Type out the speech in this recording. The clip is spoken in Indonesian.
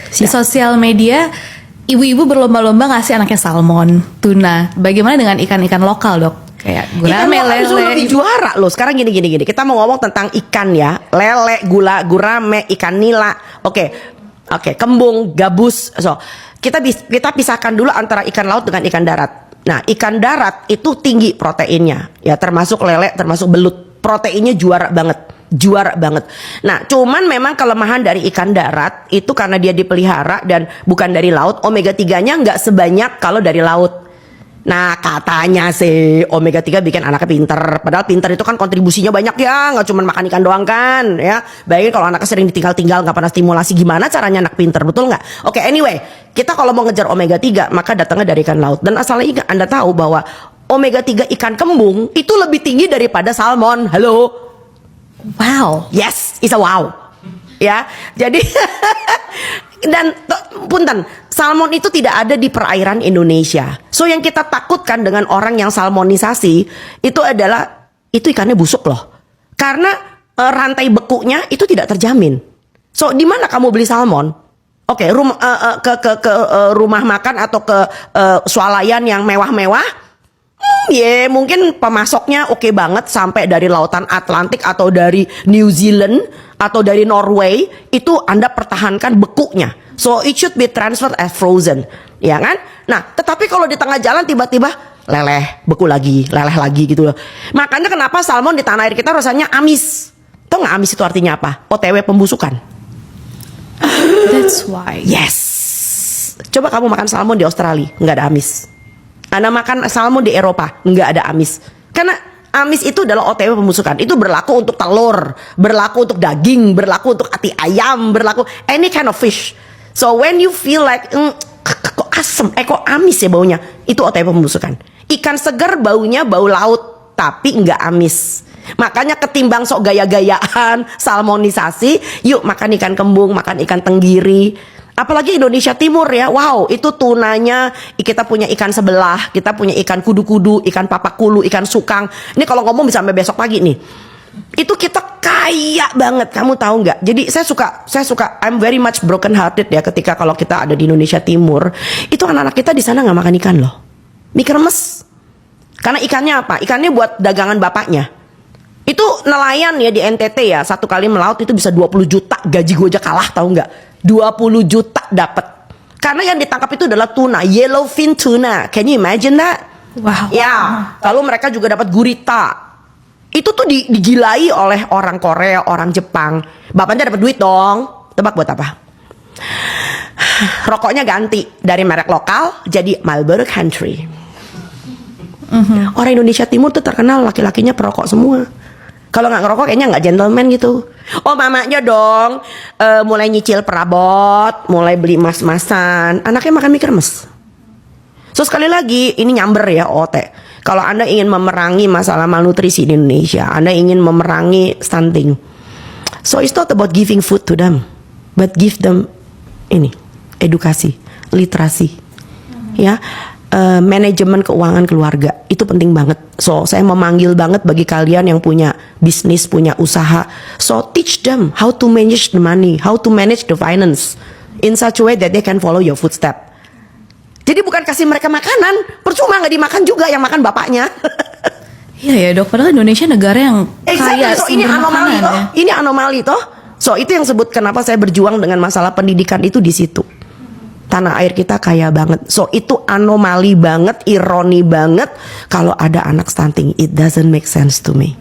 Di sosial media, ibu-ibu berlomba-lomba ngasih anaknya salmon, tuna. Bagaimana dengan ikan-ikan lokal, Dok? Kayak gurame, lele. Lebih juara loh. Sekarang gini. Kita mau ngomong tentang ikan ya. Lele, gurame, ikan nila. Oke, kembung, gabus. So, kita pisahkan dulu antara ikan laut dengan ikan darat. Nah, ikan darat itu tinggi proteinnya. Ya, termasuk lele, termasuk belut. Proteinnya juara banget. Nah, cuman memang kelemahan dari ikan darat itu karena dia dipelihara dan bukan dari laut, omega 3-nya nggak sebanyak kalau dari laut. Nah, katanya sih omega 3 bikin anaknya pinter. Padahal pinter itu kan kontribusinya banyak ya, nggak cuma makan ikan doang kan ya. Bayangin kalau anaknya sering ditinggal-tinggal, nggak pernah stimulasi, gimana caranya anak pinter, betul nggak? Oke, anyway, kita kalau mau ngejar omega 3 maka datangnya dari ikan laut. Dan asalnya Anda tahu bahwa omega 3 ikan kembung itu lebih tinggi daripada salmon. Halo? Wow. Yes, it's a wow. Ya, jadi dan punten, salmon itu tidak ada di perairan Indonesia. So yang kita takutkan dengan orang yang salmonisasi itu adalah itu ikannya busuk loh. Karena rantai bekunya itu tidak terjamin. So di mana kamu beli salmon? Oke, ke rumah makan atau ke swalayan yang mewah-mewah. Mungkin pemasoknya oke banget sampai dari lautan Atlantik atau dari New Zealand atau dari Norway, itu Anda pertahankan bekunya. So it should be transferred as frozen, ya kan? Nah, tetapi kalau di tengah jalan tiba-tiba leleh, beku lagi, leleh lagi gitu loh. Makanya kenapa salmon di tanah air kita rasanya amis. Tahu nggak amis itu artinya apa? OTW pembusukan. That's why. Yes. Coba kamu makan salmon di Australia, nggak ada amis. Anda makan salmon di Eropa, nggak ada amis. Karena amis itu adalah OTW pembusukan. Itu berlaku untuk telur, berlaku untuk daging, berlaku untuk ati ayam, berlaku any kind of fish. So when you feel like kok asem, kok amis ya baunya, itu OTW pembusukan. Ikan segar baunya bau laut, tapi nggak amis. Makanya ketimbang sok gaya-gayaan, salmonisasi, yuk makan ikan kembung, makan ikan tenggiri. Apalagi Indonesia Timur ya, wow, itu tunanya kita punya ikan sebelah, kita punya ikan kudu-kudu, ikan papakulu, ikan sukang. Ini kalau ngomong bisa sampai besok pagi nih. Itu kita kaya banget, kamu tahu nggak? Jadi saya suka, I'm very much broken hearted ya ketika kalau kita ada di Indonesia Timur, itu anak-anak kita di sana nggak makan ikan loh, mie kremes. Karena ikannya apa? Ikannya buat dagangan bapaknya. Itu nelayan ya di NTT ya, satu kali melaut itu bisa 20 juta, gaji gue aja kalah tahu nggak? 20 juta dapat. Karena yang ditangkap itu adalah tuna, yellowfin tuna. Can you imagine that? Wow. Ya, lalu mereka juga dapat gurita. Itu tuh digilai oleh orang Korea, orang Jepang. Bapaknya dapat duit dong. Tebak buat apa? Rokoknya ganti dari merek lokal jadi Marlboro Country. Orang Indonesia Timur tuh terkenal laki-lakinya perokok semua. Kalau nggak ngerokok kayaknya nggak gentleman gitu. Oh mamanya dong mulai nyicil perabot, mulai beli mas-masan. Anaknya makan mie kremes. So sekali lagi ini nyamber ya otek. Kalau Anda ingin memerangi masalah malnutrisi di Indonesia, Anda ingin memerangi stunting. So it's not about giving food to them, but give them ini edukasi, literasi, ya. Manajemen keuangan keluarga itu penting banget. So saya memanggil banget bagi kalian yang punya bisnis, punya usaha. So teach them how to manage the money, how to manage the finance in such a way that they can follow your footstep. Jadi bukan kasih mereka makanan, percuma nggak dimakan juga, yang makan bapaknya. Iya ya Dok, padahal Indonesia negara yang kaya so, ini anomali toh. Ya. Ini anomali toh. So itu yang sebut kenapa saya berjuang dengan masalah pendidikan itu di situ. Tanah air kita kaya banget. So itu anomali banget, ironi banget kalau ada anak stunting. It doesn't make sense to me.